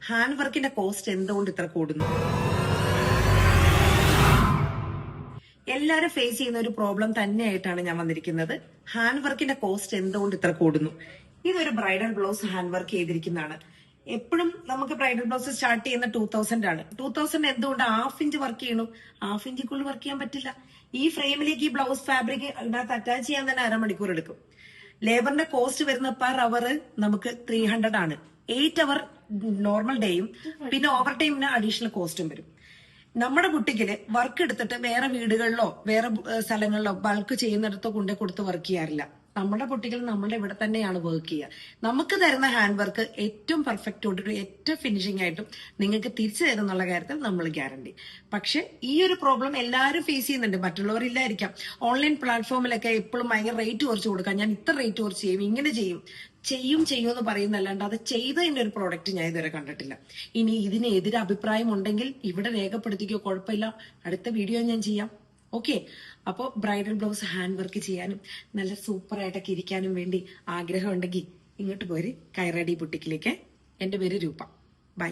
Hand വർക്കിന്റെ cost എന്തുകൊണ്ട് ഇത്ര കൂടുന്നു? എല്ലാരും ഫേസ് ചെയ്യുന്ന ഒരു പ്രോബ്ലം തന്നെയായിട്ടാണ് ഞാൻ വന്നിരിക്കുന്നത്. ഹാൻഡ് വർക്കിന്റെ കോസ്റ്റ് എന്തുകൊണ്ട് ഇത്ര കൂടുന്നു? ഇതൊരു ബ്രൈഡൽ ബ്ലൗസ് ഹാൻഡ് വർക്ക് ചെയ്തിരിക്കുന്നതാണ്. എപ്പോഴും നമുക്ക് ബ്രൈഡൽ ബ്ലൗസ് സ്റ്റാർട്ട് ചെയ്യുന്ന 2000 ആണ്. 2000 എന്തുകൊണ്ട് ഹാഫ് ഇഞ്ച് വർക്ക് ചെയ്യണം? ഹാഫ് ഇഞ്ചിക്കുള്ളിൽ വർക്ക് ചെയ്യാൻ പറ്റില്ല. ഈ ഫ്രെയിമിലേക്ക് ഈ ബ്ലൗസ് ഫാബ്രിക് അതിനകത്ത് അറ്റാച്ച് ചെയ്യാൻ തന്നെ അരമണിക്കൂർ എടുക്കും. ലേബറിന്റെ കോസ്റ്റ് വരുന്ന പെർ അവർ നമുക്ക് 300 ആണ്. 8 അവർ നോർമൽ ഡേയും പിന്നെ ഓവർ ടൈമിന് അഡീഷണൽ കോസ്റ്റും വരും. നമ്മുടെ കുട്ടിക്ക് വർക്ക് എടുത്തിട്ട് വേറെ വീടുകളിലോ വേറെ സ്ഥലങ്ങളിലോ ബൾക്ക് ചെയ്യുന്നിടത്തോ കൊണ്ടേ കൊടുത്ത് വർക്ക് ചെയ്യാറില്ല. നമ്മുടെ കുട്ടികൾ നമ്മുടെ ഇവിടെ തന്നെയാണ് വർക്ക് ചെയ്യുക. നമുക്ക് തരുന്ന ഹാൻഡ് വർക്ക് ഏറ്റവും പെർഫെക്റ്റ് ഏറ്റവും ഫിനിഷിംഗ് ആയിട്ടും നിങ്ങൾക്ക് തിരിച്ചു തരുന്നുള്ള കാര്യത്തിൽ നമ്മൾ ഗ്യാരണ്ടി. പക്ഷെ ഈ ഒരു പ്രോബ്ലം എല്ലാവരും ഫേസ് ചെയ്യുന്നുണ്ട്, മറ്റുള്ളവരില്ലായിരിക്കാം. ഓൺലൈൻ പ്ലാറ്റ്ഫോമിലൊക്കെ എപ്പോഴും ഭയങ്കര റേറ്റ് കുറച്ച് കൊടുക്കാം, ഞാൻ ഇത്ര റേറ്റ് കുറച്ച് ചെയ്യും, ഇങ്ങനെ ചെയ്യും എന്ന് പറയുന്നല്ലാണ്ട് അത് ചെയ്തതിന്റെ ഒരു പ്രോഡക്റ്റ് ഞാൻ ഇതുവരെ കണ്ടിട്ടില്ല. ഇനി ഇതിന് എതിരെ അഭിപ്രായം ഉണ്ടെങ്കിൽ ഇവിടെ രേഖപ്പെടുത്തിക്കോ, കുഴപ്പമില്ല, അടുത്ത വീഡിയോ ഞാൻ ചെയ്യാം. ഓക്കെ. അപ്പോൾ ബ്രൈഡൽ ബ്ലൗസ് ഹാൻഡ് വർക്ക് ചെയ്യാനും നല്ല സൂപ്പർ ആയിട്ടൊക്കെ ഇരിക്കാനും വേണ്ടി ആഗ്രഹം ഉണ്ടെങ്കിൽ ഇങ്ങോട്ട് പോര് കൈറഡി ബുട്ടിക്കിലേക്ക്. എന്റെ പേര് രൂപ. ബൈ.